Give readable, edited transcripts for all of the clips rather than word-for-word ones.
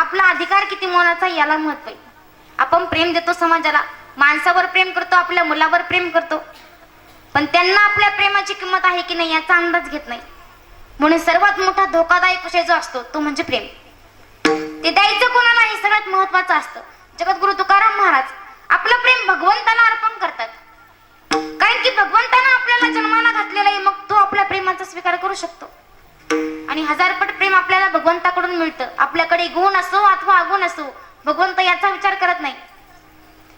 आपला अधिकार किती मोलाचा याला महत्व आहे. आपण प्रेम देतो समाजाला, माणसावर प्रेम करतो, आपल्या मुलावर प्रेम करतो, पण त्यांना आपल्या प्रेमाची किंमत आहे की नाही याचा अंदाज घेत नाही. म्हणून सर्वात मोठा धोकादायक विषय जो असतो तो म्हणजे प्रेम. ते द्यायचं कोणाला हे सगळ्यात महत्वाचं असतं. जगद्गुरु तुकाराम महाराज आपलं प्रेम भगवंताला अर्पण करतात, कारण की भगवंतानं आपल्याला जन्माला घातलेला आहे, मग तो आपल्या प्रेमाचा स्वीकार करू शकतो. आणि हजारपट प्रेम आपल्याला भगवंताकडून मिळतं. आपल्याकडे गुण असो अथवा अगुण असो, भगवंत याचा विचार करत नाही.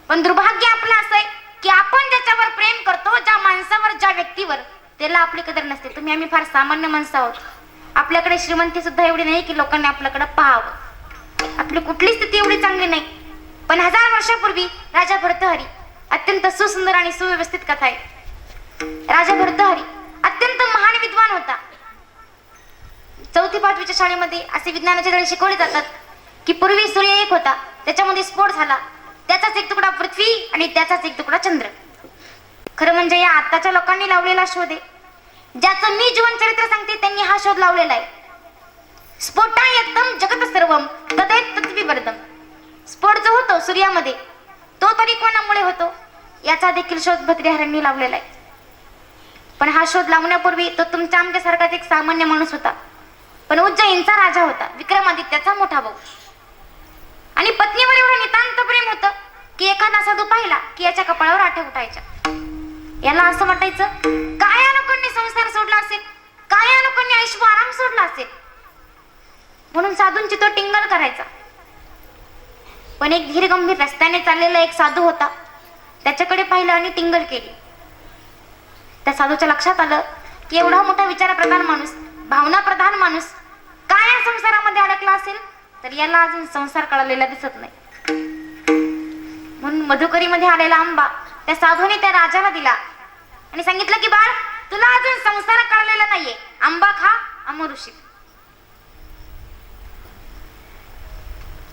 पण दुर्भाग्य आपलं असं आहे की आपण ज्याच्यावर प्रेम करतो, ज्या माणसावर, ज्या व्यक्तीवर, त्याला आपली कदर नसते. तुम्ही आम्ही फार सामान्य माणसं आहोत. आपल्याकडे श्रीमंती सुद्धा एवढी नाही की लोकांनी आपल्याकडे पाहावं. आपली कुठली स्थिती एवढी चांगली नाही. पण 1000 वर्षापूर्वी राजा भर्तहरी, अत्यंत सुसुंदर आणि सुव्यवस्थित कथा आहे. राजा भर्तहरी अत्यंत महान विद्वान होता. 4वी-5वीच्या शाळेमध्ये असे विज्ञानाचे धडे शिकवले जातात की पूर्वी सूर्य एक होता, त्याच्यामध्ये स्फोट झाला, त्याचाच एक तुकडा पृथ्वी आणि त्याचाच एक तुकडा चंद्र. खरं म्हणजे या आताच्या लोकांनी लावलेला शोध आहे. ज्याचं मी जीवन चरित्र सांगते त्यांनी हा शोध लावलेला आहे. स्फोटा एकदम जगत सर्वम तदेत पृथ्वीवर्धम. स्फोट जो होतो सूर्यामध्ये, तो तरी कोणामुळे होतो याचा देखील शोध भर्तृहरींनी लावलेला आहे. पण हा शोध लावण्यापूर्वी तो तुमच्या आमच्यासारखाच एक सामान्य माणूस होता. पण उज्जैनचा राजा होता, विक्रमादित्याचा मोठा भाऊ. आणि पत्नीवर एवढं नितांत प्रेम होतं की एखादा साधू पाहिला की याच्या कपाळावर आठे उठायच्या. याला असं वाटायचं काय या लोकांनी संसार सोडला असेल, काय या लोकांनी ऐशो आराम सोडला असेल, म्हणून साधूंची तो टिंगल करायचा. पण एक धीर गंभीर रस्त्याने चाललेला एक साधू होता, त्याच्याकडे पाहिलं आणि टिंगल केली. त्या साधूच्या लक्षात आलं की एवढा मोठा विचारप्रधान माणूस, भावना प्रधान माणूस काय या संसारामध्ये अडकला असेल, तर याला अजून संसार कळलेला दिसत नाही. म्हणून मधुकरीमध्ये आलेला आंबा त्या साधूने त्या राजाला दिला आणि सांगितलं की बाळ, तुला अजून संसार कळलेला नाहीये, आंबा खा, अमर होशील.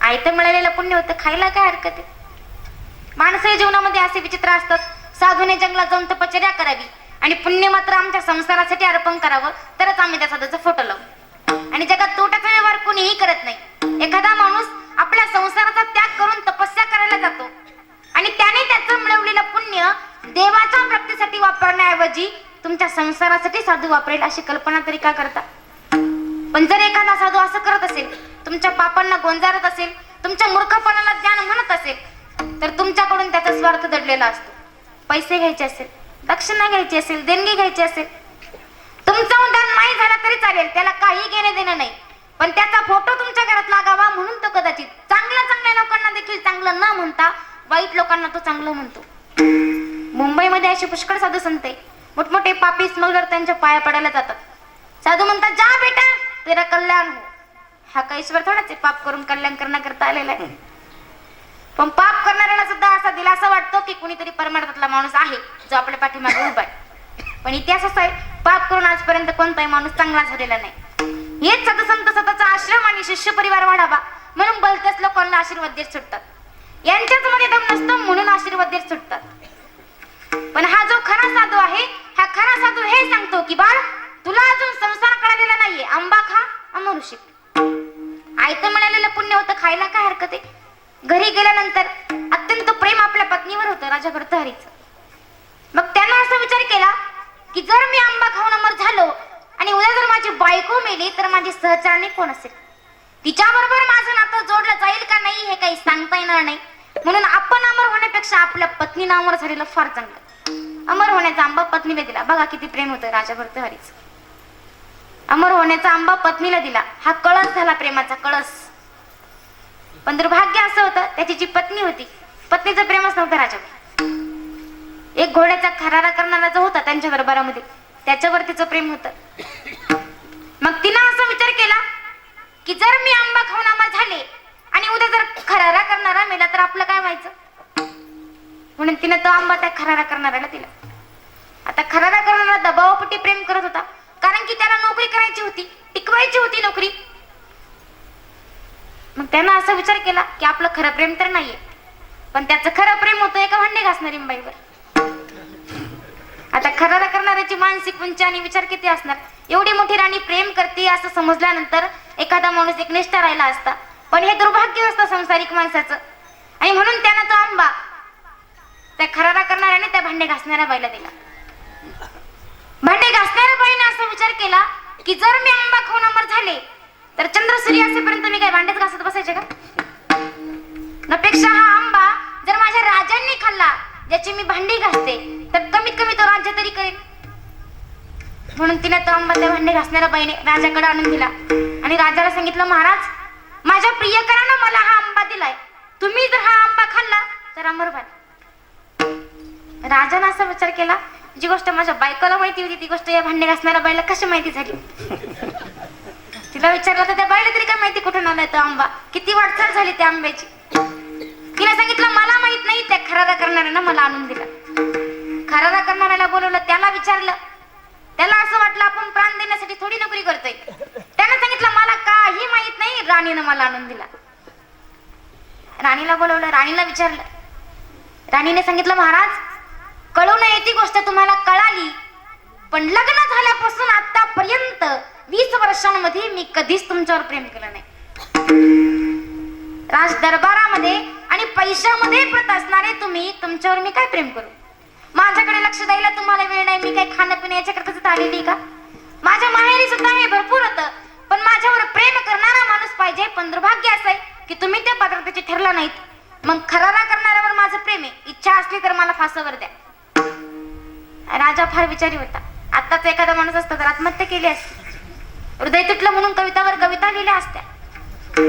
आयतं मिळालेलं पुण्य होतं, खायला काय हरकत आहे. माणसाच्या जीवनामध्ये असे विचित्र असतात. साधूने जंगलात जाऊन तपश्चर्या करावी आणि पुण्य मात्र आमच्या संसारासाठी अर्पण करावं, तरच आम्ही त्या साधूचा फोटो लावू. आणि जगात तोट्याचा व्यवहार कोणीही करत नाही. एखादा माणूस आपल्या संसाराचा त्याग करून तपस्या करायला जातो आणि त्याने त्याचं मिळवलेलं पुण्य देवाच्या प्राप्तीसाठी वापरण्याऐवजी तुमच्या संसारासाठी साधू वापरेल अशी कल्पना तरी का करता. पण जर एखादा साधू असं करत असेल, तुमच्या पापांना गोंजारत असेल, तुमच्या मूर्खपणाला ज्ञान म्हणत असेल, तर तुमच्याकडून त्याचा स्वार्थ दडलेला असतो. पैसे घ्यायचे असेल, दक्षिणा घ्यायची असेल, देणगी घ्यायची असेल, तुमचा उद्धार नाही झाला तरी चालेल, त्याला काही घेणे देणं नाही. पण त्याचा फोटो तुमच्या घरात लागावा म्हणून तो कदाचित चांगल्या लोकांना देखील चांगलं न म्हणता वाईट लोकांना तो चांगलं म्हणतो. मुंबईमध्ये असे पुष्कळ साधू संत आहे, मोठमोठे पापी स्मगलर त्यांच्या पाया पडायला जातात. साधू म्हणतात, जा बेटा तेरा कल्याण हो. हा काही ईश्वर थोडाच आहे पाप करून कल्याण करण्याकरता आलेला आहे. पण पाप करणाऱ्याला सुद्धा असा दिलासा वाटतो की कुणीतरी परमार्थातला माणूस आहे जो आपल्या पाठीमागे उभा आहे. पण इतिहास असा आहे, पाप करून आजपर्यंत कोणताही माणूस चांगला झालेला नाही. हेच साधू संत स्वतःचा आश्रम आणि शिष्य परिवार वाढावा म्हणून बोलतेच लोकांना आशीर्वाद देत सुटतात. यांच्याच मध्ये दम नसतो म्हणून आशीर्वाद देत सुटतात. पण हा जो खरा साधू आहे, हा खरा साधू हे सांगतो की बाळ, तुला अजून संसार कळलेला नाहीये, आंबा खा, अमर होशील. आयतं मिळालेलं पुण्य होतं, खायला काय हरकत आहे. घरी गेल्यानंतर अत्यंत प्रेम आपल्या पत्नीवर होतं राजा भर्तहरीचं. मग त्यानं असा विचार केला की जर मी आंबा खाऊन अमर झालो आणि उद्या जर माझी बायको मेली तर माझी सहचारणी कोण असेल, तिच्याबरोबर माझं नातं जोडलं जाईल का नाही हे काही सांगता येणार नाही. म्हणून आपण अमर होण्यापेक्षा आपल्या पत्नीनं अमर झालेलं फार चांगलं. अमर होण्याचा आंबा पत्नीला दिला. बघा किती प्रेम होतं राजा भर्तहरीचं. अमर होण्याचा आंबा पत्नीला दिला. हा कळस झाला, प्रेमाचा कळस. पण दुर्भाग्य असं होतं, त्याची जी पत्नी होती, पत्नीचं प्रेमच नव्हतं राजावर. एक घोड्याचा खरारा करणारा जो होता त्यांच्या दरबारामध्ये, त्याच्यावर तिचं प्रेम होतं. मग तिनं असा विचार केला की जर मी आंबा खाऊन अमर झाले आणि उद्या जर खरारा करणारा मेला तर आपलं काय व्हायचं. म्हणून तिनं तो आंबा त्या खरारा करणाऱ्याला दिला. आता खरारा करणारा दबावापोटी प्रेम करत होता, कारण की त्याला नोकरी करायची होती, टिकवायची होती नोकरी. मग त्यानं असा विचार केला की आपलं खरं प्रेम तर नाहीये, पण त्याचं खरं प्रेम होतं एका भांडे घासणारी बाईवर. आता खरारा करणाऱ्याची मानसिक उंची आणि विचार किती असणार. एवढी मोठी राणी प्रेम करते असं समजल्यानंतर एखादा माणूस एकनिष्ठ राहिला असता, पण हे दुर्भाग्य असतं संसारिक माणसाचं. आणि म्हणून त्यानं तो आंबा त्या खरारा करणाऱ्याने त्या भांडे घासणाऱ्या बाईला दिला. भांडे घासणाऱ्या बाईने असा विचार केला की जर मी आंबा खाऊन अमर झाले तर चंद्र सूर्य असेपर्यंत मी काय भांडेच घासत बसायचे का? नपेक्षा हा आंबा जर माझ्या राजांनी खाल्ला ज्याची मी भांडी घासते तर कमीत कमी तो राज्य तरी करेल. म्हणून तिने तो आंबा त्या भांडे घासणाऱ्या बाईने राजाकडे आणून दिला आणि राजाला सांगितलं, महाराज, माझ्या प्रियकरानं मला हा आंबा दिलाय, तुम्ही जर हा आंबा खाल्ला तर अमर व्हाल. राजाने असा विचार केला, जी गोष्ट माझ्या बायकोला माहिती होती ती गोष्ट या भांडे घासणाऱ्या बाईला कशी माहिती झाली? तिला विचारलं तर त्या बाईला तरी काय माहिती कुठून आलाय तो आंबा, किती वाटचाल झाली त्या आंब्याची. तिला सांगितलं, मला माहित नाही, त्या खरारा करणाऱ्यानं मला आणून दिला. खरारा करणाऱ्याला बोलवलं, त्याला विचारलं, त्याला असं वाटलं आपण प्राण देण्यासाठी थोडी नोकरी करतोय. त्याने सांगितलं, मला काही माहित नाही, राणीनं मला आणून दिला. राणीला बोलवलं, राणीला विचारलं, राणीने सांगितलं, महाराज, कळू नये ती गोष्ट तुम्हाला कळाली, पण लग्न झाल्यापासून आतापर्यंत 20 वर्षांमध्ये मी कधीच तुमच्यावर प्रेम केलं नाही. राज दरबारामध्ये आणि पैशामध्ये प्रत असणारे तुम्ही, तुमच्यावर मी काय प्रेम करू? माझ्याकडे लक्ष द्यायला तुम्हाला वेळ नाही, मी काय खाणं पिणं याच्याकरताच आलेली का? माझ्या माहेरी सुद्धा हे भरपूर होतं, पण माझ्यावर प्रेम करणारा माणूस पाहिजे. पण दुर्भाग्य असं आहे की तुम्ही त्या पात्रतेचे ठरला नाहीत. मग खरारा करणाऱ्यावर माझं प्रेम आहे, इच्छा असली तर मला फासावर द्या. राजा फार विचारी होता. आताच एखादा माणूस असता तर आत्महत्या केली असती, हृदय तुटलं म्हणून कवितावर कविता लिहिल्या असत्या.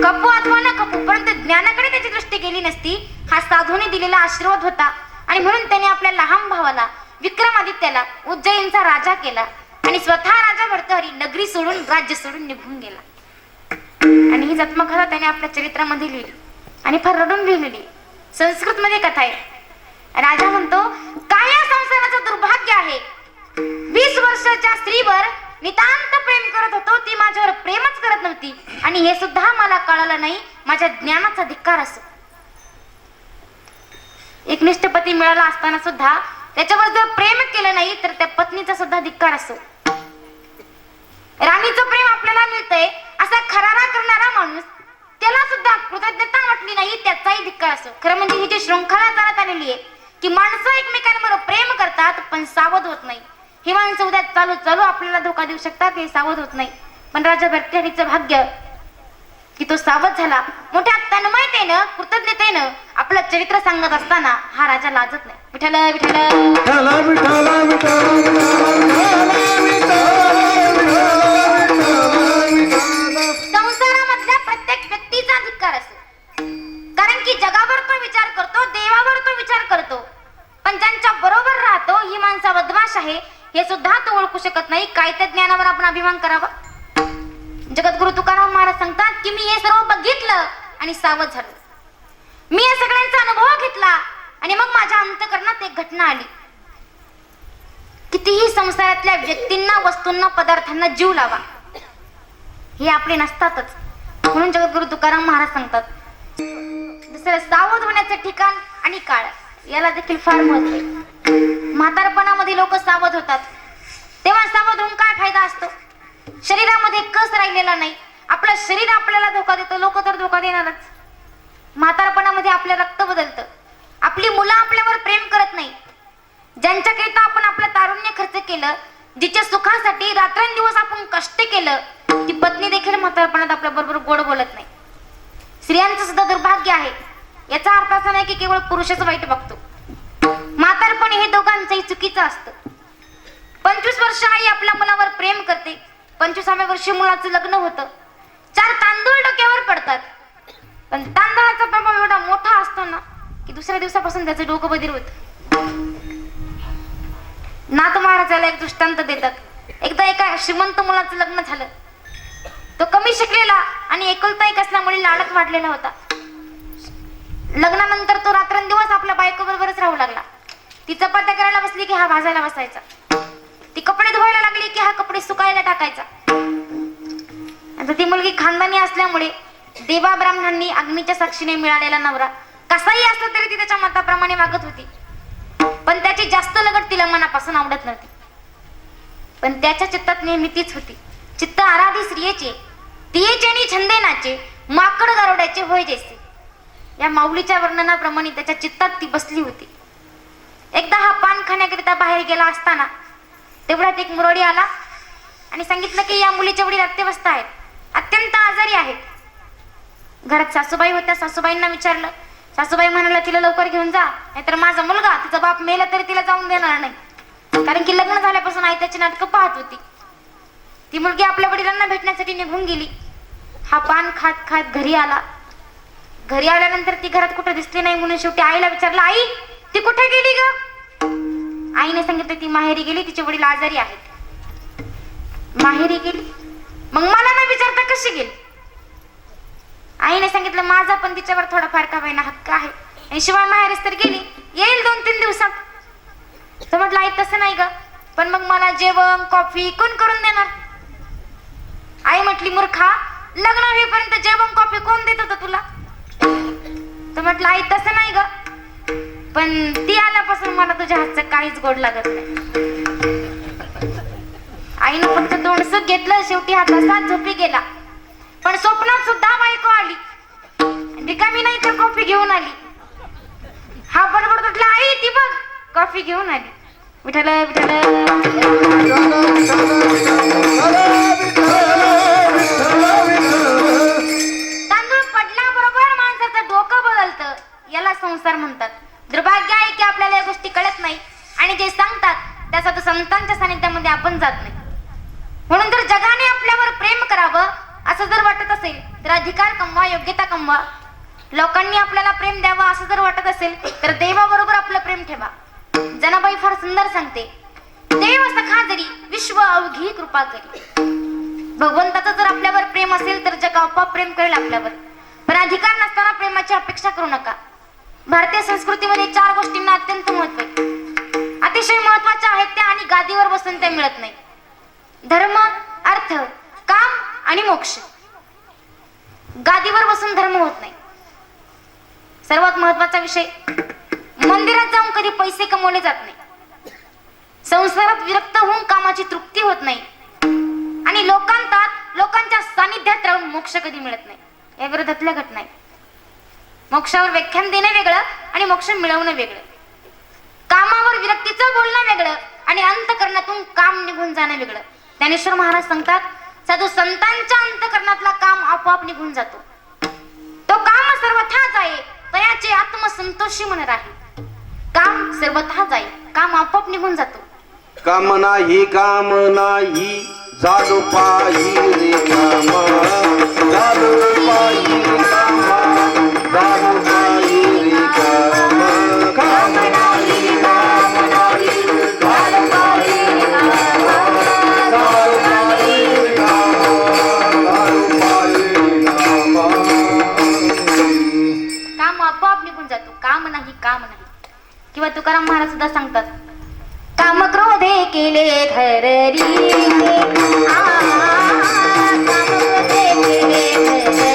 कपू अथवा न कपू, परंतु ज्ञानाकडे त्याची दृष्टी गेली नसती. हा साधूने दिलेला आशीर्वाद होता आणि म्हणून त्याने आपल्या लहान भावाला विक्रमादित्याला उज्जैनचा राजा केला आणि स्वतः राजा भर्तहरी नगरी सोडून, राज्य सोडून निघून गेला. आणि ही जन्मकथा त्याने आपल्या चरित्रामध्ये लिहिली आणि फार रडून लिहिलेली. संस्कृत मध्ये कथा आहे. राजा म्हणतो, काय या संसाराचं दुर्भाग्य आहे, 20 वर्षाच्या स्त्रीवर नितांत प्रेम करत होतो, ती माझ्यावर प्रेमच करत नव्हती आणि हे सुद्धा मला कळलं नाही. माझ्या ज्ञानाचा धिक्कार असो. एक निष्ठपती मिळाला असताना सुद्धा त्याच्यावर जर प्रेम केलं नाही तर त्या पत्नीचा सुद्धा धिक्कार असो. राणीचं प्रेम आपल्याला मिळतंय असा खरारा करणारा माणूस, त्याला सुद्धा कृतज्ञता वाटली नाही, त्याचाही धिक्कार असो. खरं म्हणजे ही जी शृंखला चालत आलेली आहे की माणसं एकमेकांबरोबर प्रेम करतात पण सावध होत नाही. ही माणसं उद्या चालू चालू आपल्याला धोका देऊ शकतात, हे सावध होत नाही. पण राजा भर्तहरीचं भाग्य की तो सावध झाला. मोठ्या तन्मयतेनं, कृतज्ञतेनं आपलं चरित्र सांगत असताना हा राजा लाजत नाही. विठ्ठल संसारामधल्या प्रत्येक व्यक्तीचा धिक्कार असतो, कारण की जगावर तो विचार करतो, देवावर तो विचार करतो, पण ज्यांच्या बरोबर राहतो ही माणसं बदमाश आहे हे सुद्धा तो ओळखू शकत नाही. काय त्या ज्ञानावर आपण अभिमान करावा? जगद्गुरु तुकाराम महाराज सांगतात की मी हे सर्व बघितलं आणि सावध झालो. मी या सगळ्यांचा अनुभव घेतला आणि मग माझ्या अंतःकरणात एक घटना आली. कितीही संसारातल्या व्यक्तींना, वस्तूंना, पदार्थांना जीव लावा, हे आपले नसतातच. म्हणून जगद्गुरु तुकाराम महाराज सांगतात, दुसरं सावध होण्याचं ठिकाण आणि काळ याला देखील फार महत्व आहे. म्हातारपणामध्ये लोक सावध होतात, तेव्हा सावध होऊन काय फायदा असतो? शरीरामध्ये कस राहिलेला नाही. आपलं शरीर आपल्याला धोका देतं, लोक तर धोका देणारच. म्हातारपणामध्ये आपलं रक्त बदलतं, आपली मुलं आपल्यावर प्रेम करत नाही. ज्यांच्याकरिता आपण आपलं तारुण्य खर्च केलं, जिच्या सुखासाठी रात्रंदिवस आपण कष्ट केलं, ती पत्नी देखील म्हातारपणात आपल्या बरोबर गोड बोलत नाही. स्त्रियांचं सुद्धा दुर्भाग्य आहे. याचा अर्थ असा नाही की केवळ पुरुषच वाईट बघतो. म्हातारपण हे दोघांचंही चुकीचं असतं. 25 वर्ष आई आपल्या मुलावर प्रेम करते, 25व्या वर्षी मुलाचं लग्न होतं, 4 तांदूळ डोक्यावर पडतात, पण तांदळाचा प्रभाव एवढा मोठा असतो ना की दुसऱ्या दिवसापासून त्याचं डोकं बधीर होतं. नाथ महाराजाला एक दृष्टांत देतात. एकदा एका श्रीमंत मुलाचं लग्न झालं. तो कमी शिकलेला आणि एकुलता एक असल्यामुळे लाडत वाढलेला होता. लग्नानंतर तो रात्रंदिवस आपल्या बायको बरोबरच राहू लागला. ती चपात्या करायला बसली की हा भाजायला बसायचा, ती कपडे धुवायला लागली की हा कपडे सुकायला टाकायचा. आता ती मुलगी खानदानी असल्यामुळे देवा ब्राह्मणांनी अग्नीच्या साक्षीने मिळालेला नवरा कसाही असला तरी ती त्याच्या मताप्रमाणे वागत होती. पण त्याची जास्त लगट तिला मनापासून आवडत नव्हती. पण त्याच्या चित्तात नेहमी तीच होती. चित्त आराधी स्त्रियेचे, तियेचे नि छंदे नाचे, माकड गारोड्याचे होय जैसे. या माऊलीच्या वर्णनाप्रमाणे त्याच्या चित्तात ती बसली होती. एकदा हा पान खाण्याकरिता बाहेर गेला असताना तेवढ्यात एक मुरडी आला आणि सांगितलं की या मुलीच्या वडील अत्यवस्थ आहेत, अत्यंत आजारी आहेत. घरात सासूबाई होत्या. सासूबाईंना विचारलं. सासूबाई म्हणाल्या तिला लवकर घेऊन जा, नाहीतर माझा मुलगा तिचा बाप मेला तरी तिला जाऊन देणार नाही. कारण की लग्न झाल्यापासून आई त्याची नाटकं पाहत होती. ती मुलगी आपल्या वडिलांना भेटण्यासाठी निघून गेली. हा पान खात खात घरी आला. घरी आल्यानंतर ती घरात कुठे दिसली नाही म्हणून शेवटी आईला विचारलं, आई ती कुठे गेली ग? आईने सांगितलं ती माहेरी गेली, तिचे वडील आजारी आहेत. माहेरी गेली? मग मला न विचारता कशी गेली? आईने सांगितलं माझा पण तिच्यावर थोडाफार का होईना हक्क आहे, आणि शिवाय माहेरीस तर गेली, येईल 2-3 दिवसात. तर म्हटलं आई तसं नाही ग, पण मग मला जेवण कॉफी कोण करून देणार? आई म्हटली मूर्खा, लग्न होईपर्यंत जेवण कॉफी कोण देत होतं तुला? तर म्हटलं आई तसं नाही ग, पण ती आल्यापासून मला तुझ्या हातचं काहीच गोड लागत नाही. आईनं फक्त दोनसं घेतलं, शेवटी हा तसाच झोपी गेला. पण स्वप्नात सुद्धा बायको आली, रिकामी नाही तर कॉफी घेऊन आली. हा बडबड तुटला, आई ती बघ कॉफी घेऊन आली. विठ्ठल विठ्ठल. तांदूळ पडल्याबरोबर माणसाचं डोकं बदलतं, याला संसार म्हणतात. दुर्भाग्य आहे की आपल्याला या गोष्टी कळत नाही, आणि जे सांगतात त्यासाठी संतांच्या सानिध्यामध्ये आपण जात नाही. म्हणून जर जगाने आपल्यावर प्रेम करावं असं जर वाटत असेल तर अधिकार कमवा, योग्यता कमवा. लोकांनी आपल्याला प्रेम द्यावं असं जर वाटत असेल तर देवाबरोबर आपलं प्रेम ठेवा. जनाबाई फार सुंदर सांगते, देव सखा जरी विश्व अवघी कृपा करी. भगवंताचं जर आपल्यावर प्रेम असेल तर जग आपोआप प्रेम करेल आपल्यावर. पण अधिकार नसताना प्रेमाची अपेक्षा करू नका. भारतीय संस्कृतीमध्ये 4 गोष्टींना अत्यंत महत्व आहे. अतिशय महत्वाच्या आहेत त्या, आणि गादीवर बसून त्या मिळत नाही. धर्म, अर्थ, काम आणि मोक्ष. गादीवर बसून धर्म होत नाही. सर्वात महत्वाचा विषय, मंदिरात जाऊन कधी पैसे कमवले जात नाही. संसारात विरक्त होऊन कामाची तृप्ती होत नाही, आणि लोकांच्या सानिध्यात राहून मोक्ष कधी मिळत नाही. या विरोधातल्या घटना आहे. मोक्षावर व्याख्यान देणं वेगळं आणि मोक्ष मिळवणं वेगळं. कामावर विरक्तीचं बोलणं वेगळं आणि अंतकरणातून काम निघून जाणं वेगळं. ज्ञानेश्वर महाराज सांगतात, साधू संतांच्या अंतकरणातला काम आपोआप निघून जातो. तो काम सर्वथा जाई, तयाचे आत्मसंतोषी मन राही. काम सर्वथा जाई, काम आपोआप निघून जातो. काम नाही जादू पायी रे कामा, जादू पायी कामा, जादू पायी रे कामा. काम नाही जादू पायी कामा, जादू पायी कामा, जादू पायी कामा. काम आपोआप निघून जातो. काम नाही. किंवा तुकाराम महाराज सुद्धा सांगतात, काम क्रोधे केले घररी, काम क्रोधे केले घररी,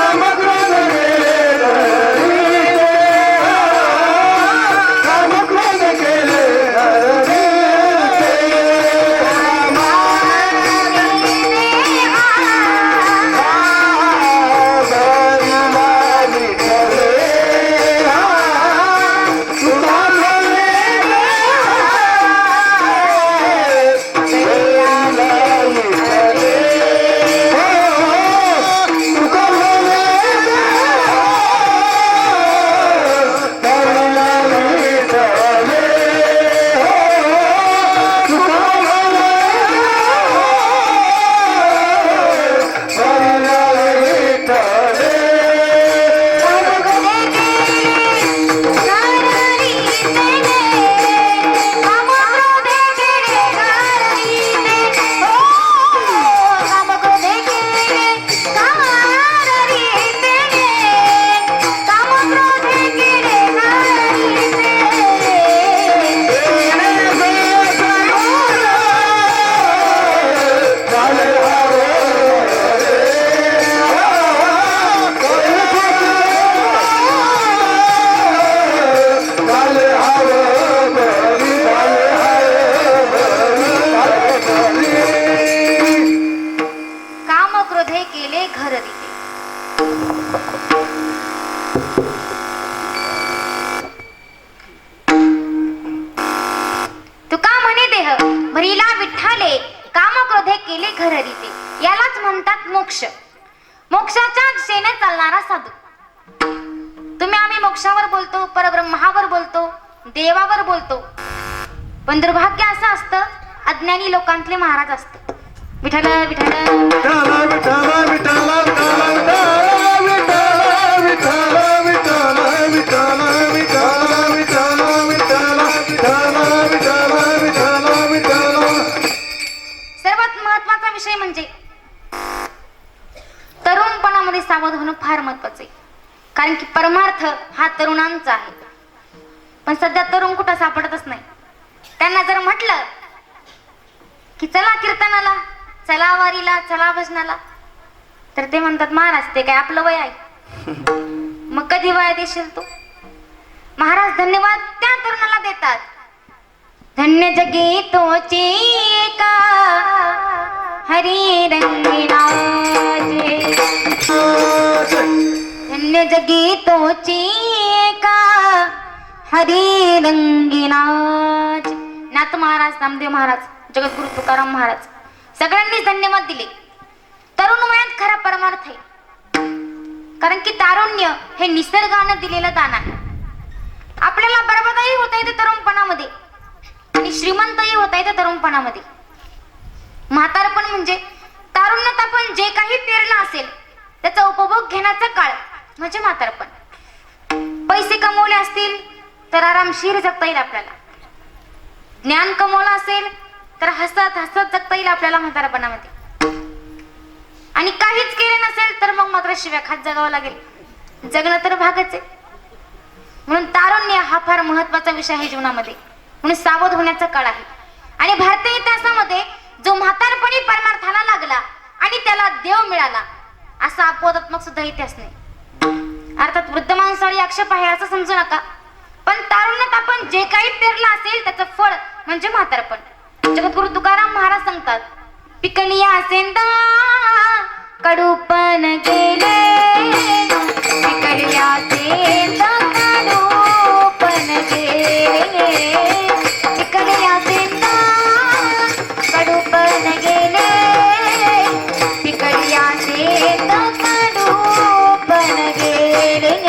काम क्रोध केले घरी, काम क्रोध केले घरी. देह भरिला विठ्ठाले, काम क्रोधे केले घर रीते. यालाच म्हणतात मोक्ष. मोक्षाच्या दिशेने चालणारा साधू. तुम्ही आम्ही मोक्षावर बोलतो, परब्रह्मावर बोलतो, देवावर बोलतो, पण दुर्भाग्य असं असतं अज्ञानी लोकांतले महाराज असते. विठ्ठल विठ्ठल विठ्ठल विठ्ठल विठ्ठल विठ्ठल विठ्ठल विठ्ठल विठ्ठल विठ्ठल विठ्ठल विठ्ठल विठ्ठल विठ्ठल विठ्ठल विठ्ठल. सर्वात महत्वाचा विषय म्हणजे तरुणपणामध्ये सावध होणं फार महत्वाचं आहे. कारण की परमार्थ हा तरुणांचा आहे. पण सध्या तरुण कुठं सापडतच नाही. त्यांना जर म्हटलं की चला कीर्तनाला, चला वारीला, चला भजनाला, तर ते म्हणतात महाराज ते काय आपलं वय आहे. मग कधी वयात येशील तू? महाराज धन्यवाद त्या तरुणाला देतात. धन्य जगी तोची एका हरी रंगिनाजे, धन्य जगी तोची एका हरी रंगिनाज. नाथ महाराज, नामदेव महाराज, जगद्गुरु तुकाराम महाराज सगळ्यांनी धन्यवाद दिले. तरुण वयात खरा परमार्थ आहे. कारण की तारुण्य हे निसर्गानं दिलेलं दान आहे. आपल्याला बरबादही होता येते तरुणपणामध्ये आणि श्रीमंतही होता येते तरुणपणामध्ये. म्हातारपण म्हणजे तारुण्यात आपण जे काही पेरलं असेल त्याचा उपभोग घेण्याचा काळ म्हणजे म्हातारपण. पैसे कमवले असतील तर आरामशीर जगता येईल आपल्याला. ज्ञान कमवलं असेल तर हसत हसत जगता येईल आपल्याला म्हातारपणामध्ये. आणि काहीच केले नसेल तर मग मात्र शिव्या खात जगावं लागेल. जगणं तर भागच आहे. म्हणून तारुण्य हा फार महत्वाचा विषय आहे जीवनामध्ये. म्हणून सावध होण्याचा काळ आहे. आणि भारतीय इतिहासामध्ये जो म्हातारपणी परमार्थाला लागला आणि त्याला देव मिळाला असा अपवादात्मक सुद्धा इतिहास नाही. अर्थात वृद्ध माणसाळी आक्षेप आहे असं समजू नका. पण तारुण्यात आपण जे काही पेरलं असेल त्याचं फळ म्हणजे म्हातारपण. जगद्गुरु तुकाराम महाराज सांगतात, पिकलिया सेंदा कडूपण गेले, पिकलिया सेंदा कडूपण गेले, पिकलिया सेंदा कडूपण गेले, पिकलिया सेंदा कडूपण गेले.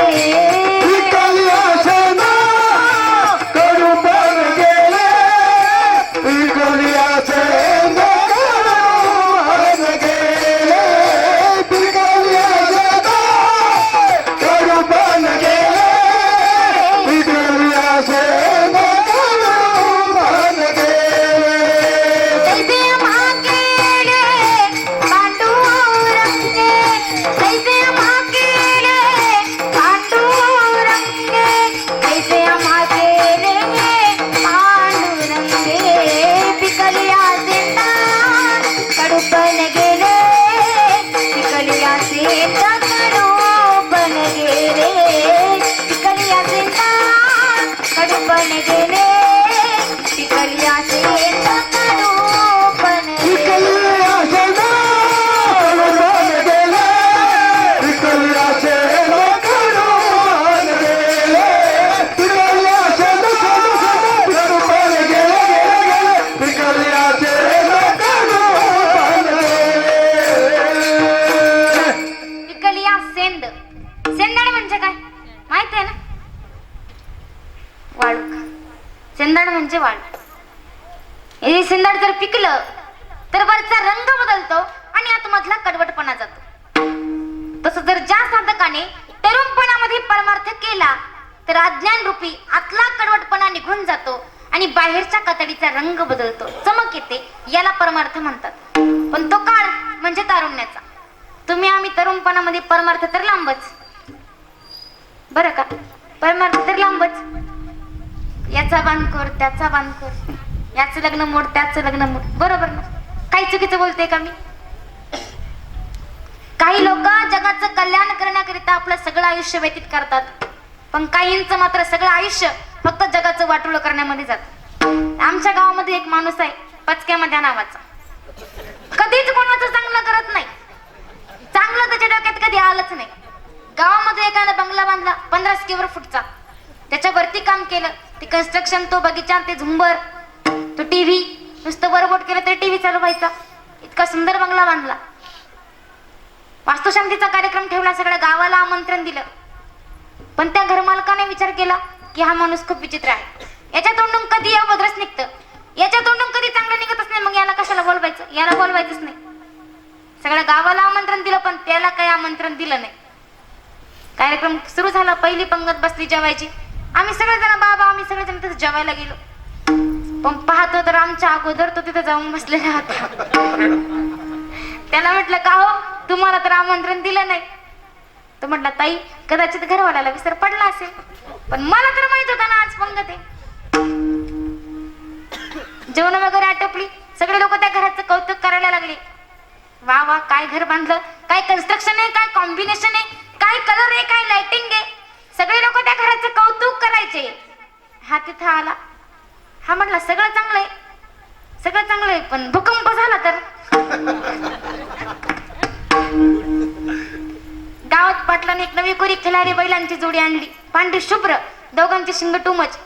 सिंदड म्हणजे वाळ. हे सिंदड जर पिकलं तर वरचा रंग बदलतो आणि आतमधला कडवटपणा जातो. तसं जर ज्या साधकाने तरुणपणामध्ये परमार्थ केला तर अज्ञान रूपी आतला कडवटपणा निघून जातो आणि बाहेरच्या कातडीचा रंग बदलतो, चमक येते. याला परमार्थ म्हणतात. पण तो काळ म्हणजे तारुण्याचा. तुम्ही आम्ही तरुणपणामध्ये परमार्थ तर लांबच बरं का, परमार्थ तर लांबच. याचा बांधकर त्याचा बांधकर, याचं लग्न मोड त्याचं लग्न मोड, बरोबर ना? काही चुकीचं बोलते का मी? काही लोक जगाचं कल्याण करण्याकरिता आपलं सगळं आयुष्य व्यतीत करतात, पण काहींचं मात्र सगळं आयुष्य फक्त जगाचं वाटोळं करण्यामध्ये जातं. आमच्या गावामध्ये एक माणूस आहे पचक्यामध्ये नावाचा, कधीच कोणाचं चांगलं करत नाही. चांगलं त्याच्या डोक्यात कधी आलंच नाही. गावामध्ये एकानं बंगला बांधला 15 स्क्वेअर फूटचा, त्याच्यावरती काम केलं. ते कन्स्ट्रक्शन, तो बगीचा, ते झुंबर, तो टीव्ही नुसतं वरबोट केलं तरी टीव्ही चालू व्हायचा. इतका सुंदर बंगला बांधला. वास्तुशांतीचा कार्यक्रम ठेवला, सगळ्या गावाला आमंत्रण दिलं. पण त्या घरमालकाने विचार केला की हा माणूस खूप विचित्र आहे. याच्या तोंडून कधी अभद्रच निघतं, याच्या तोंडून कधी चांगलं निघतच नाही, मग याला कशाला बोलवायचं, याला बोलवायचंच नाही. सगळ्या गावाला आमंत्रण दिलं पण त्याला काही आमंत्रण दिलं नाही. कार्यक्रम सुरू झाला. पहिली पंगत बसली जेवायची. आम्ही सगळेजण तिथे जेवायला गेलो. पण पाहतो तर आमच्या अगोदर तो तिथे जाऊन बसलेला होता. त्याला म्हटलं का हो, तुम्हाला तर आमंत्रण दिलं नाही. तो म्हटला ताई, कदाचित घरवाल्याला विसर पडला असेल, पण मला तर माहित होता ना आज पंगत आहे. जेवण वगैरे आटोपली. सगळे लोक त्या घराचं कौतुक करायला लागले. वा वा, काय घर बांधलं, काय कन्स्ट्रक्शन आहे, काय कॉम्बिनेशन आहे, काय कलर आहे, काय लाइटिंग आहे. सगळे लोक त्या घराचं कौतुक करायचे. हा तिथं आला. हा म्हटला सगळं चांगलं आहे, सगळं चांगलं आहे, पण भूकंप झाला तर. गावात पाटलाने एक नवी कोरी खिलारी बैलांची जोडी आणली. पांढरी शुभ्र, दोघांची शिंग टुमच,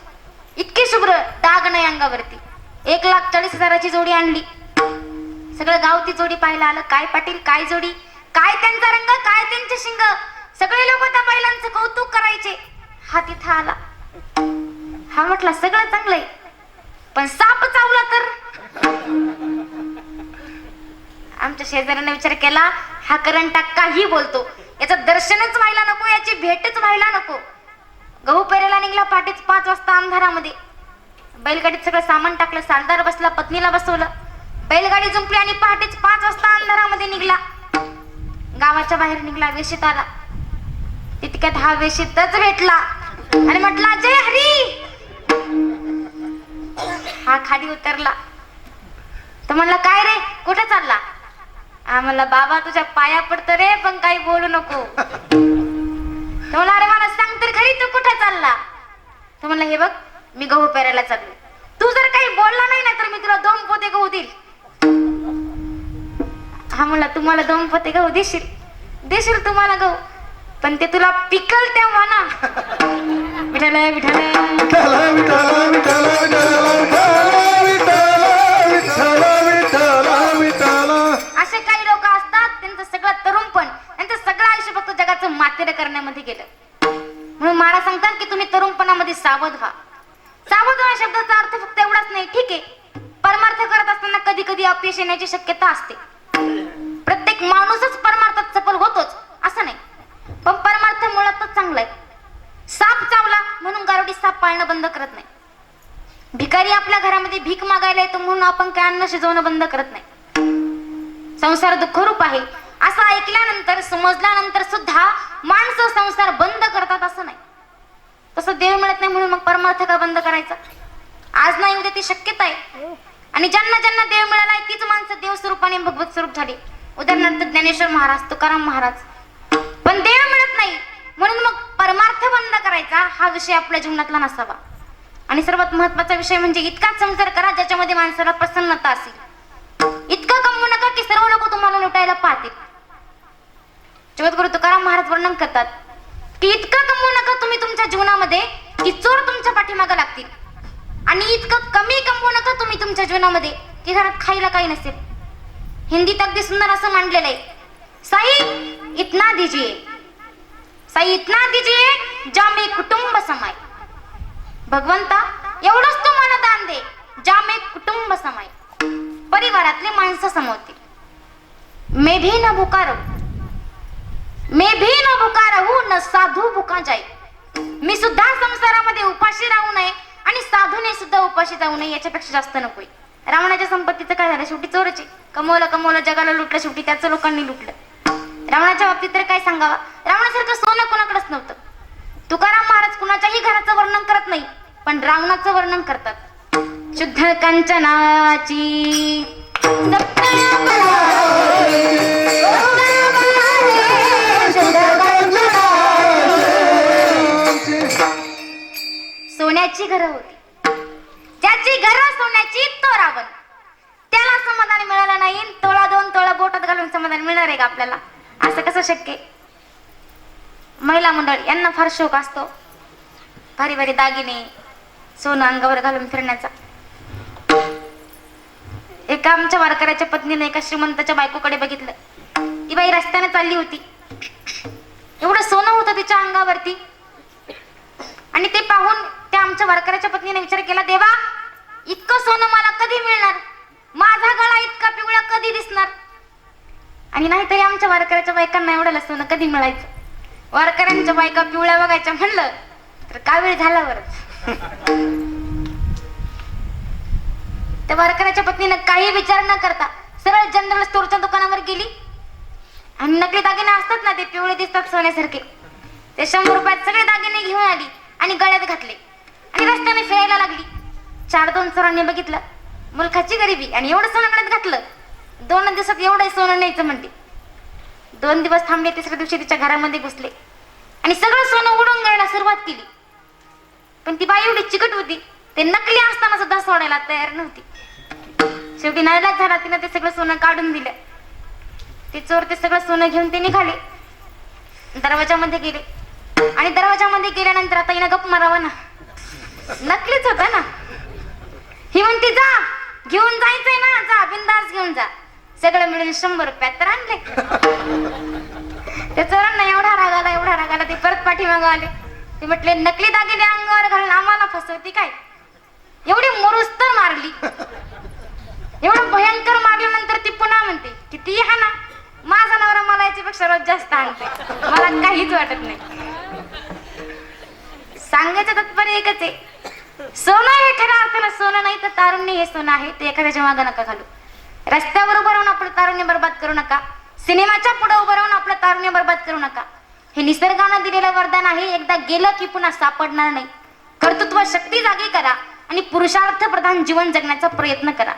इतकी शुभ्र, डाग नाही अंगावरती. 1,40,000ची जोडी आणली. सगळं गाव ती जोडी पाहायला आलं. काय पाटील, काय जोडी, काय त्यांचा रंग, काय त्यांचे शिंग. सगळे लोक त्या बैलांचं कौतुक करायचे. हा तिथं आला. हा म्हटला सगळं चांगलंय, पण साप चावला तर. आमच्या शेजाऱ्याने विचार केला, हा करंटा काही बोलतो, याचं दर्शनच व्हायला नको, याची भेटच व्हायला नको. गहू पेरायला निघला पहाटेच 5 वाजता अंधारामध्ये. बैलगाडीत सगळं सामान टाकलं. सालदार बसला, पत्नीला बसवलं. बैलगाडी जुंपली आणि पहाटेच 5 वाजता अंधारामध्ये निघला. गावाच्या बाहेर निघला. वेशीत आला. तितक्यात हा वेशीतच भेटला आणि म्हटला जय हरी. हा खाली उतरला. तर म्हणला काय रे, कुठे चालला. म्हणला बाबा तुझ्या पाया पडतं रे, पण काही बोलू नको. तर म्हणला अरे मला सांग तर खरी, तू कुठे चालला. तर म्हणला हे बघ, मी गहू पेरायला चाललो. तू जर काही बोलला नाही ना तर मी तुला 2 पोते गहू देईल. हा म्हणला तुम्हाला 2 पोते गहू देशील तुम्हाला गहू, पण ते तुला पिकल तेव्हा ना. विठाल विठाल विठाल विठाल विठाल विठाल विठाल विठाल. असे काही लोक असतात, त्यांचं सगळं तरुणपण, त्यांचं सगळं आयुष्य फक्त जगाचं मातेर करण्यामध्ये गेलं. म्हणून मला सांगतात की तुम्ही तरुणपणामध्ये सावध व्हा. सावध व्हा शब्दाचा अर्थ फक्त एवढाच नाही. ठीक आहे, परमार्थ करत असताना कधी कधी अपयश येण्याची शक्यता असते. प्रत्येक माणूसच परमार्थात सफल होतोच असं नाही, पण परमार्थ मुळातच चांगला आहे. साप चावला म्हणून गारुडी साप पाळणं बंद करत नाही. भिकारी आपल्या घरामध्ये भीक मागायला येतो म्हणून आपण काय अन्न शिजवणं बंद करत नाही. संसार दुःखरूप आहे असं ऐकल्यानंतर, समजल्यानंतर सुद्धा माणसं संसार बंद करतात असं नाही. तसं देव मिळत नाही म्हणून मग परमार्थ का बंद करायचा. आज नाही उद्या ती शक्यता आहे. आणि ज्यांना ज्यांना देव मिळाला आहे तीच माणसं देव स्वरूपाने भगवत स्वरूप झाली. उदाहरणार्थ ज्ञानेश्वर महाराज, तुकाराम महाराज. पण देव मिळत नाही म्हणून मग परमार्थ बंद करायचा हा विषय आपल्या जीवनातला नसावा. आणि सर्वात महत्वाचा विषय म्हणजे इतकाच संसार करा ज्याच्यामध्ये माणसाला प्रसन्नता असेल. इतकं कमवू नका की सर्व लोक तुम्हाला लुटायला पाहतील. जगद्गुरु तुकाराम महाराज वर्णन करतात की इतकं कमवू नका तुम्ही तुमच्या जीवनामध्ये की चोर तुमच्या पाठीमागे लागतील, आणि इतकं कमी कमवू नका तुम्ही तुमच्या जीवनामध्ये की घरात खायला काही नसेल. हिंदीत अगदी सुंदर असं मांडलेलं आहे, साई इतना दीजिए, साई इतना दीजिए जा में कुटुंब समाय. भगवंता एवढंच तू मला दान दे ज्या में कुटुंब समाय, परिवारातले माणसं समोरतील. मैं भी न भूखा रहूं, मैं भी न भूखा रहूं, न साधू भूखा जाई. मी सुद्धा संसारामध्ये उपाशी राहू नये आणि साधूने सुद्धा उपाशी जाऊ नये, याच्यापेक्षा जास्त नकोय. रावणाच्या संपत्तीचं काय झालं, शेवटी चोरचे. कमवलं जगाला लुटलं, शेवटी त्याचं लोकांनी लुटलं. रावणाच्या बाबतीत तर काय सांगावा, रावणासारखं सोनं कोणाकडेच नव्हतं. तुकाराम महाराज कुणाच्याही घराचं वर्णन करत नाही, पण रावणाचं वर्णन करतात. शुद्ध कंचनाची सोन्याची घरं होती. ज्याची घरं सोन्याची तो रावण. त्याला समाधान मिळालं नाही, तोळा 2 तोळा बोटात घालून समाधान मिळणार आहे का आपल्याला. असं कसं शक्य. महिला मंडळ यांना फार शौक असतो भारी भारी दागिने सोनं अंगावर घालून फिरण्याचा. एका आमच्या वारकऱ्याच्या पत्नीने एका श्रीमंताच्या बायकोकडे बघितलं. ती बाई रस्त्याने चालली होती. एवढं सोनं होतं तिच्या अंगावरती. आणि ते पाहून त्या आमच्या वारकऱ्याच्या पत्नीने विचार केला, देवा इतकं सोनं मला कधी मिळणार, माझा गळा इतका पिवळा कधी दिसणार. आणि नाहीतरी आमच्या वारकऱ्याच्या बायकांना एवढं सोनं कधी मिळायचं. वारकऱ्यांच्या बायका पिवळ्या बघायच्या म्हणलं तर काय वेळ झाला बरं. त्या वारकऱ्याच्या पत्नीनं काही विचार न करता सरळ जनरल स्टोअरच्या दुकानावर गेली आणि नकली दागिने असतात ना, ते पिवळे दिसतात सोन्यासारखे, ते 100 रुपयात सगळे दागिने घेऊन आली आणि गळ्यात घातले आणि रस्त्याने फिरायला लागली. 4-2 चोरांनी बघितलं, मुलखाची गरिबी आणि एवढं सोनं गळ्यात घातलं. 2 दिवसात एवढं सोनं न्यायचं म्हणते. 2 दिवस थांबले. तिसऱ्या दिवशी तिच्या घरामध्ये घुसले आणि सगळं सोनं उडून घ्यायला सुरुवात केली. पण ती बाई एवढी चिकट होती, ते नकली असताना सुद्धा सोडायला तयार नव्हती. शेवटी नाईलाज झाला, तिनं ते सगळं सोनं काढून दिलं. ते चोर ते सगळं सोनं घेऊन ते निघाले, दरवाजामध्ये गेले. आणि दरवाजामध्ये गेल्यानंतर आता हिनं गप मारावं ना, नकलीच होता ना. ही म्हणते जा, घेऊन जायचंय ना, जा बिंदास घेऊन जा. सगळं मिळून 100 रुपयात तर आणले. त्या चोरांना एवढा राग आला ते परत पाठीमागं आले. ते म्हटले, नकली दागिने अंगावर घालून आम्हाला फसवती काय. एवढी मोरुस्तर मारली, एवढं भयंकर मारल्यानंतर ती पुन्हा म्हणते, किती हा ना, माझा नवरा मला याच्यापेक्षा रोज जास्त आणते, मला काहीच वाटत नाही. सांगायचं तात्पर्य एकच आहे, सोनं हे खऱ्या अर्थानं सोनं नाही तर तारुण्य हे सोनं आहे. ते एखाद्याच्या मागं नका घालू. रस्त्यावर उभं राहून आपलं तारुण्य बर्बाद करू नका. सिनेमाच्या पुढे उभं राहून आपलं तारुण्य बर्बाद करू नका. हे निसर्गानं दिलेलं वरदान आहे, एकदा गेलं की पुन्हा सापडणार नाही. कर्तृत्व शक्ती जागी करा आणि पुरुषार्थ प्रधान जीवन जगण्याचा प्रयत्न करा.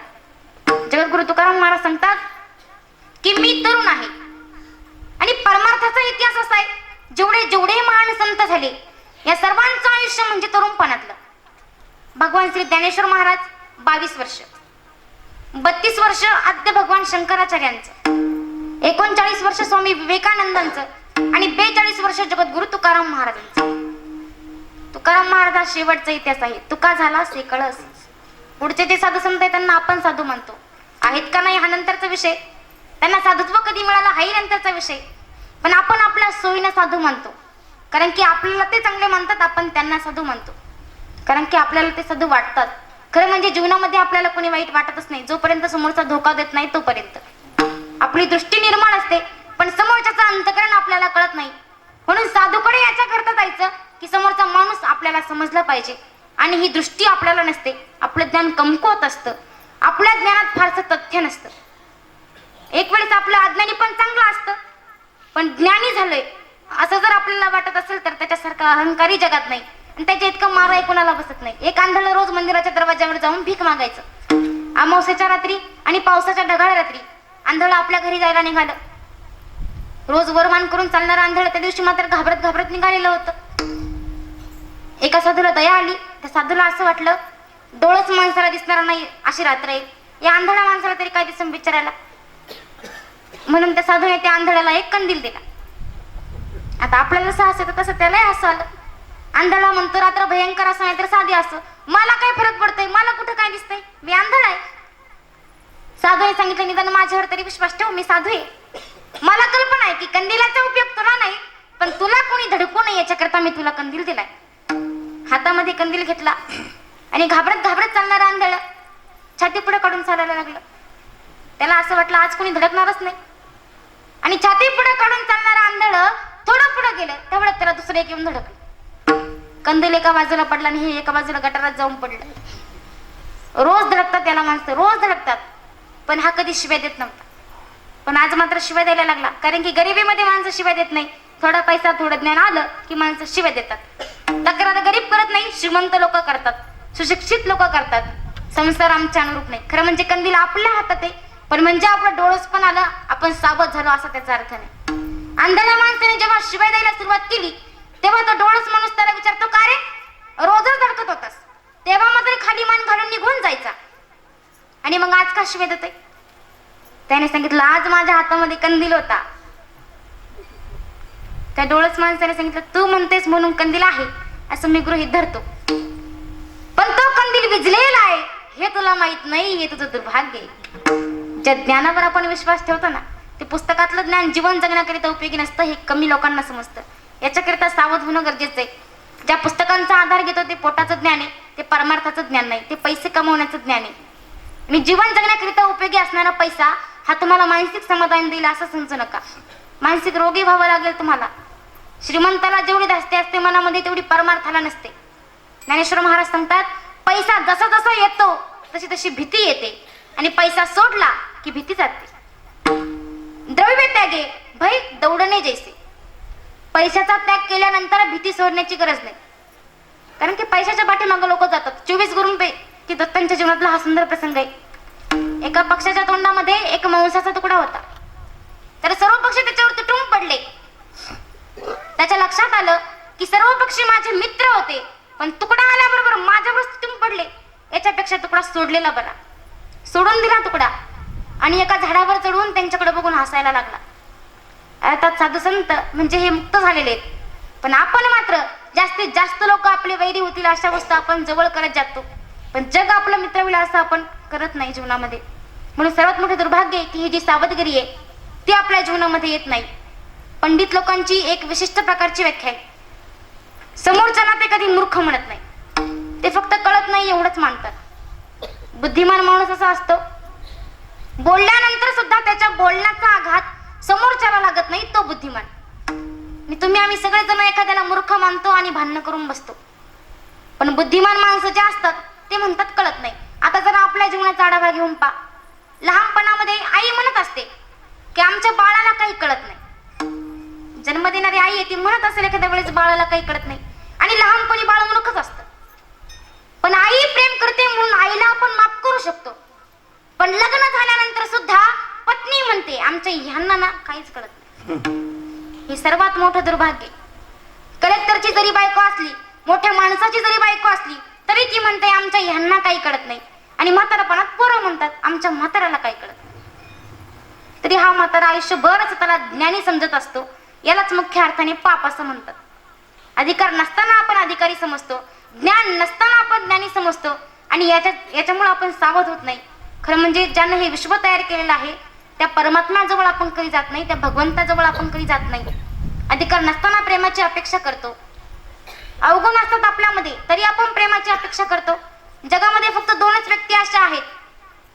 जगद्गुरु तुकाराम महाराज सांगतात की मी तरुण आहे. आणि परमार्थाचा इतिहास असा आहे, जेवढे जेवढे महान संत झाले या सर्वांचं आयुष्य म्हणजे तरुणपणातलं. भगवान श्री ज्ञानेश्वर महाराज 22 वर्ष, 32 वर्ष आद्य भगवान शंकराचार्यांचं, 39 वर्ष स्वामी विवेकानंदांचं आणि 42 वर्ष जगद्गुरु तुकाराम महाराजांचं. तुकाराम महाराजा शेवटचा इतिहास आहे. तुका झाला सेकळस. पुढचे जे साधू संत आहेत त्यांना आपण साधू मानतो, आहेत का नाही हा नंतरचा विषय. त्यांना साधुत्व कधी मिळालं हाही नंतरचा विषय. पण आपण आपल्या सोयीनं साधू मानतो, कारण की आपल्याला ते चांगले मानतात, आपण त्यांना साधू मानतो कारण की आपल्याला ते साधू वाटतात. खरं म्हणजे जीवनामध्ये आपल्याला कोणी वाईट वाटतच नाही, जोपर्यंत समोरचा धोका देत नाही तोपर्यंत. आपली दृष्टी निर्माण असते पण समोरच्याचं अंतकरण आपल्याला कळत नाही. म्हणून साधूकडे याच्या करता जायचं की समोरचा माणूस आपल्याला समजला पाहिजे. आणि ही दृष्टी आपल्याला नसते, आपलं ज्ञान कमकुवत असतं, आपल्या ज्ञानात फारसं तथ्य नसतं. एक वेळेस आपलं अज्ञानी पण चांगलं असतं, पण ज्ञानी झालोय असं जर आपल्याला वाटत असेल तर त्याच्यासारखा अहंकारी जगात नाही आणि त्याच्या इतकं माराय कोणाला बसत नाही. एक आंधळं रोज मंदिराच्या दरवाजावर जाऊन भीक मागायचं. अमावस्येच्या रात्री आणि पावसाच्या ढगाळ रात्री आंधळं आपल्या घरी जायला निघालं. रोज वरमान करून चालणारं आंधळं त्या दिवशी मात्र घाबरत घाबरत निघालेलं होतं. एका साधूला दया आली. त्या साधूला असं वाटलं, डोळच माणसाला दिसणार नाही अशी रात्र आहे, या आंधळ्या माणसाला तरी काय दिसून विचारायला. म्हणून त्या साधूने त्या आंधळ्याला एक कंदील दिला. आता आपल्याला जसं हसं तसं त्यालाही हसं आलं. आंधळा म्हणतो, रात्र भयंकर असं नाही तर साधी असं, मला काय फरक पडतोय, मला कुठं काय दिसतंय, मी आंधळा आहे. साधूने सांगितलं, निदान माझ्यावर तरी विश्वास ठेव, मी साधू आहे. मला कल्पना आहे की कंदिलाचा उपयोग तुला नाही पण तुला कोणी धडकू नये याच्याकरता मी तुला कंदील दिलाय. हातामध्ये कंदील घेतला आणि घाबरत घाबरत चालणारा आंधळ छाती पुढे काढून चालायला लागलं. त्याला असं वाटलं आज कोणी धडकणारच नाही. आणि छाती पुढे काढून चालणारा आंधळ थोडं पुढे गेलं, तेवढ्यात त्याला दुसरं एक येऊन धडकलं. कंदील एका बाजूला पडला आणि हे एका बाजूला गटारात जाऊन पडलं. रोज धडकतात त्याला माणसं, रोज धडकतात, पण हा कधी शिव्या देत नव्हता. पण आज मात्र शिव्या द्यायला लागला, कारण की गरिबीमध्ये माणसं शिव्या देत नाही. थोडा पैसा थोडं ज्ञान आलं की माणसं शिव्या देतात. तक्रार गरीब करत नाही, श्रीमंत लोक करतात, सुशिक्षित लोक करतात. संसार आमच्या अनुरूप नाही. खरं म्हणजे कंदील आपल्या हातात आहे, पण म्हणजे आपलं डोळस पण आलं, आपण सावध झालो असा त्याचा अर्थ नाही. आंधळ्या माणसाने जेव्हा शिव्या द्यायला सुरुवात केली तेव्हा तो डोळस माणूस त्याला विचारतो, का रे रोजच धडकत होतास, तेव्हा मात्र खाली मान घालून निघून जायचा आणि मग आज का शिव्या देतोय. त्याने सांगितलं, आज माझ्या हातामध्ये कंदील होता. त्या डोळस माणसाने सांगितलं, तू म्हणतेस म्हणून कंदील आहे असं मी गृहीत धरतो, पण तो कंदील विझलेला आहे हे तुला तुला माहित नाही हे तुझं दुर्भाग्य आहे. ज्या ज्ञानावर आपण विश्वास ठेवतो ना ते पुस्तकातलं ज्ञान जीवन जगण्याकरिता उपयोगी नसतं हे कमी लोकांना समजतं. याच्याकरिता सावध होणं गरजेचं आहे. ज्या पुस्तकांचा आधार घेतो ते पोटाचं ज्ञान आहे, ते परमार्थाचं ज्ञान नाही, ते पैसे कमवण्याचं ज्ञान आहे. आणि जीवन जगण्याकरिता उपयोगी असणारा पैसा हा तुम्हाला मानसिक समाधान देईल असं समजू नका. मानसिक रोगी व्हावं लागेल तुम्हाला. श्रीमंताला जेवढी धास्ती असते मनामध्ये तेवढी परमार्थाला नसते. ज्ञानेश्वर महाराज सांगतात पैसा जसा जसा येतो तशी तशी भीती येते आणि पैसा सोडला की भीती जाते. द्रव्य त्यागे भय दौडणे जैसे. पैशाचा त्याग केल्यानंतर भीती सोडण्याची गरज नाही. कारण की पैशाच्या पाठीमागे लोक जातात. 24 गुरुं की दत्तांच्या जीवनातला हा सुंदर प्रसंग आहे. एका पक्षाच्या तोंडामध्ये एक मांसाचा तुकडा होता. तर सर्व पक्षी त्याच्यावर तुटून पडले. त्याच्या लक्षात आलं की सर्व पक्षी माझे मित्र होते पण तुकडा आल्याबरोबर माझ्यावर तुटून पडले. याच्यापेक्षा तुकडा सोडलेला बरा. सोडून दिला तुकडा आणि एका झाडावर चढून त्यांच्याकडे बघून हसायला लागला. अर्थात साधू संत म्हणजे हे मुक्त झालेले आहेत. पण आपण मात्र जास्तीत जास्त लोक आपले वैरी होतील अशा वस्तू आपण जवळ करत जातो. पण जग आपला मित्र होईल असं आपण करत नाही जीवनामध्ये. म्हणून सर्वात मोठे दुर्भाग्य आहे की ही जी सावधगिरी आहे ती आपल्या जीवनामध्ये येत नाही. पंडित लोकांची एक विशिष्ट प्रकारची व्याख्या आहे. समोरच्याला ते कधी मूर्ख म्हणत नाही, ते फक्त कळत नाही एवढंच मानतात. बुद्धिमान माणूस असा असतो बोलल्यानंतर सुद्धा त्याच्या बोलण्याचा आघात समोरच्याला लागत नाही, तो बुद्धिमान. आम्ही सगळेजण एखाद्याला मूर्ख मानतो आणि भांडण करून बसतो. पण बुद्धिमान माणसं जे असतात ते म्हणतात कळत नाही. आता जर आपल्या जीवनाचा आढावा घेऊन पहा. लहानपणामध्ये आई म्हणत असते की आमच्या बाळाला काही कळत नाही. जन्म देणारी आई आहे ती म्हणत असेल एखाद्या वेळेस बाळाला काही कळत नाही आणि लहानपणी बाळ मूर्खच असतं. पण आई प्रेम करते म्हणून आईला आपण माफ करू शकतो. पण लग्न झाल्यानंतर सुद्धा पत्नी म्हणते आमच्या ह्यांना ना काहीच कळत नाही. हे सर्वात मोठं दुर्भाग्य. कलेक्टरची जरी बायको असली, मोठ्या माणसाची जरी बायको असली तरी ती म्हणते आमच्या ह्यांना काही कळत नाही. आणि म्हातारपणात पोरं म्हणतात आमच्या म्हाताऱ्याला काही कळत नाही. तरी हा म्हातारा आयुष्यभरच त्याला ज्ञानी समजत असतो. यालाच मुख्य अर्थाने पाप असं म्हणतात. अधिकार नसताना आपण अधिकारी समजतो, ज्ञान नसताना आपण ज्ञानी समजतो आणि याच्यामुळे आपण सावध होत नाही. खरं म्हणजे ज्यानं हे विश्व तयार केलेलं आहे त्या परमात्म्याजवळ आपण कधी जात नाही, त्या भगवंताजवळ आपण कधी जात नाही. अधिकार नसताना प्रेमाची अपेक्षा करतो. अवगुण असतात आपल्यामध्ये तरी आपण प्रेमाची अपेक्षा करतो. जगामध्ये फक्त दोनच व्यक्ती अशा आहेत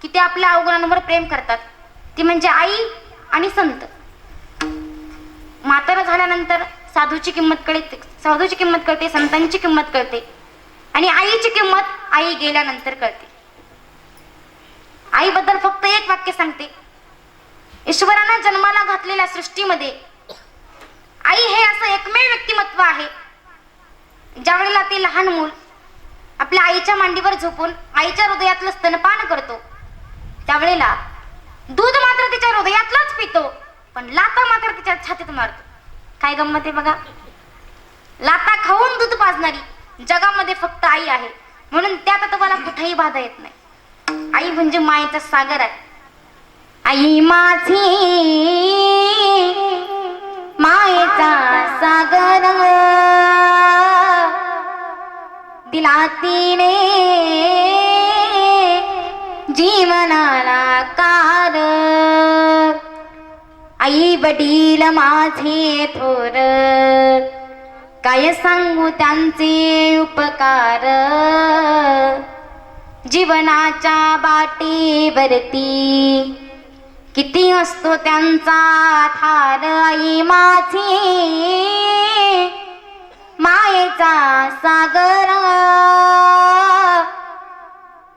की ते आपल्या अवगुणांवर प्रेम करतात. ती म्हणजे आई आणि संत. म्हातारा झाल्यानंतर साधूची किंमत कळते, संतांची किंमत कळते आणि आईची किंमत आई गेल्यानंतर कळते. आईबद्दल फक्त एक वाक्य सांगते. ईश्वरानं जन्माला घातलेल्या सृष्टीमध्ये आई हे असं एकमेव व्यक्तिमत्व आहे ज्या वेळेला ते लहान मूल आपल्या आईच्या मांडीवर झोपून आईच्या हृदयातलं स्तनपान करतो त्यावेळेला दूध मात्र तिच्या हृदयातलंच पितो पण लाता मात्र तिच्या छातीत मारतो. काय गंमत आहे बघा. लाता खाऊन दूध पाजणारी जगामध्ये फक्त आई आहे. म्हणून त्या तत्वाला कुठेही बाधा येत नाही. आई म्हणजे मायेचा सागर आहे. आई माझी मायेचा सागर दिला तिने जीवनाला कार. आई वडील माझे थोर काय सांगू त्यांचे उपकार. जीवनाच्या बाटेवरती किती असतो त्यांचा थार. आई माझी मायेचा सागर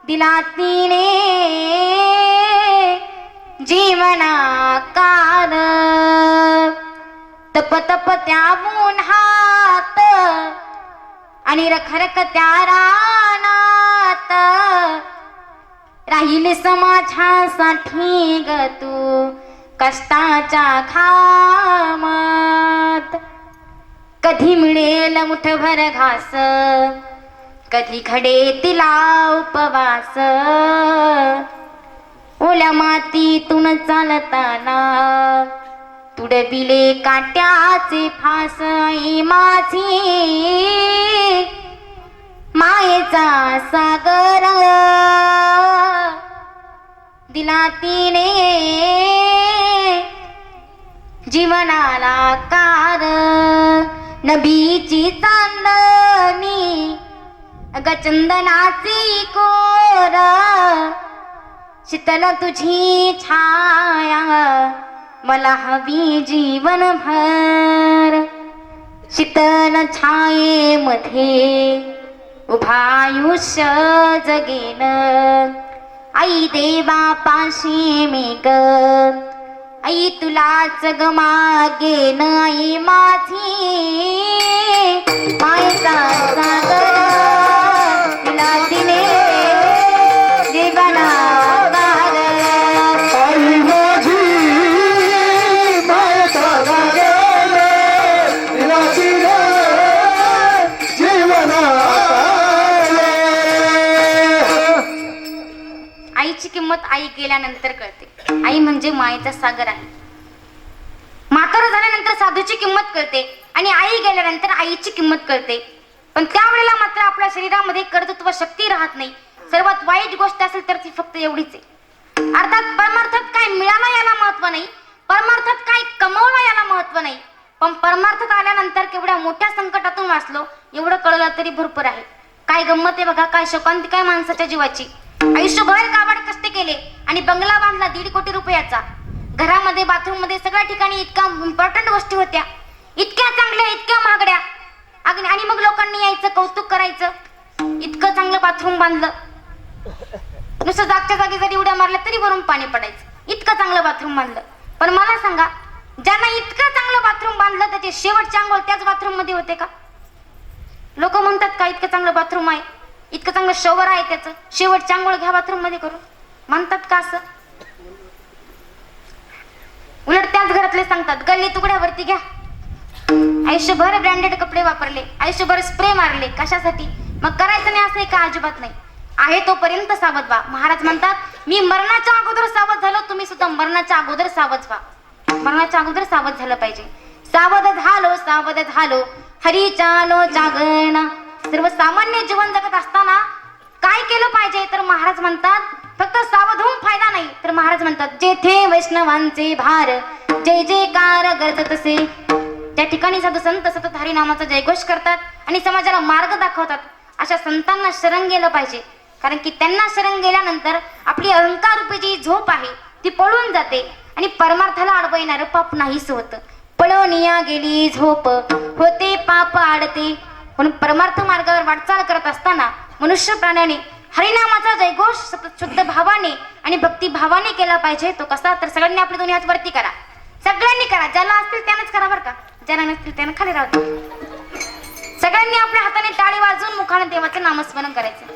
दिला तिने जीवनाकार. तप तप त्या उन्हात आणि रखरख त्या रानात राहील समाजासाठी ग तू कष्टाच्या खामात. कधी मिळेल मुठभर घास, कधी घडे तिला उपवास. ओल्या मातीतून चालताना तुडविले काट्याचे फास. आई माझी मायेचा सागर तिने जीवनाला कार नभीची चांदणी अग चंदनाची कोर शीतल तुझी छाया मला हवी जीवनभर शीतल छायेमध्ये उभा आयुष्य जगेन आई देवा पाशी मी ग आई तुलाच ग मागेन आई माझी मायेचा सागर तिला दिले जीवनाकार आई माझी मायेचा सागर तिला दिले जीवनाकार. आईची किंमत आई गेल्यानंतर कळते. आई म्हणजे मायेचा सागर आहे. म्हातारं झाल्यानंतर साधूची किंमत कळते आणि आई गेल्यानंतर आईची किंमत कळते. पण त्यावेळेला मात्र आपल्या शरीरामध्ये कर्तृत्व शक्ती राहत नाही. सर्वात वाईट गोष्ट असेल तर ती फक्त एवढीच आहे. अर्थात परमार्थात काय मिळालं याला महत्व नाही, परमार्थात काय कमवलं याला महत्व नाही, पण परमार्थात आल्यानंतर केवढ्या मोठ्या संकटातून वाचलो एवढं कळलं तरी भरपूर आहे. काय गंमत आहे बघा, काय शोकांती काय माणसाच्या जीवाची. आयुष्यभर काबाड कष्ट केले आणि बंगला बांधला 1.5 कोटी रुपयाचा. घरामध्ये बाथरूम मध्ये सगळ्या ठिकाणी इतका इम्पॉर्टंट गोष्टी होत्या, इतक्या चांगल्या इतक्या महागड्या. आणि मग लोकांनी यायचं कौतुक करायचं. इतकं चांगलं बाथरूम बांधलं, नुसतं जागच्या जागी जरी उड्या मारल्या तरी वरून पाणी पडायचं. इतकं चांगलं बाथरूम बांधलं. पण मला सांगा, ज्यांना इतकं चांगलं बाथरूम बांधलं त्याचे शेवटचे आंघोळ त्याच बाथरूम मध्ये होते का? लोक म्हणतात का इतकं चांगलं बाथरूम आहे, इतकं चांगलं शॉवर आहे त्याचं, शेवटचे आंघोळ घ्या बाथरूम मध्ये करून, म्हणतात का असं? उलट त्याच घरातले सांगतात गल्ली तुकड्यावरती घ्या. आयुष्यभर ब्रँडेड कपडे वापरले, आयुष्यभर स्प्रे मारले, कशासाठी? मग करायचं नाही असं का? अजिबात नाही. आहे तोपर्यंत सावध व्हा. महाराज म्हणतात मी मरणाच्या अगोदर सावध झालो, तुम्ही सुद्धा मरणाच्या अगोदर सावध व्हा. मरणाच्या अगोदर सावध झालं पाहिजे. सावध झालो हरीचालो जागरणा. सर्वसामान्य जीवन जगत असताना काय केलं पाहिजे तर महाराज म्हणतात फक्त सावध होऊन फायदा नाही, तर महाराज म्हणतात जेथे वैष्णवांचे भार जय जयकार गरजत असे, त्या ठिकाणी साधू संत सतत हरिनामाचा जयघोष करतात आणि समाजाला मार्ग दाखवतात. अशा संतांना शरण गेलं पाहिजे, कारण की त्यांना शरण गेल्यानंतर आपली अहंकार रूपी जी झोप आहे ती पळून जाते आणि परमार्थाला अडवं येणारं पाप नाहीच होतं. पळवनिया गेली झोप होते पाप आडते. म्हणून परमार्थ मार्गावर वाटचाल करत असताना मनुष्य प्राण्याने हरिनामाचा जयघोष सतत शुद्ध भावाने आणि भक्ती भावाने केला पाहिजे. तो कसा? तर सगळ्यांनी आपली दोन्ही हात वरती करा, सगळ्यांनी करा. ज्याला असतील त्यानेच करा बरं का, ज्याला नसतील त्याने खाली राहतो. सगळ्यांनी आपल्या हाताने टाळी वाजवून मुखाने देवाचं नामस्मरण करायचं.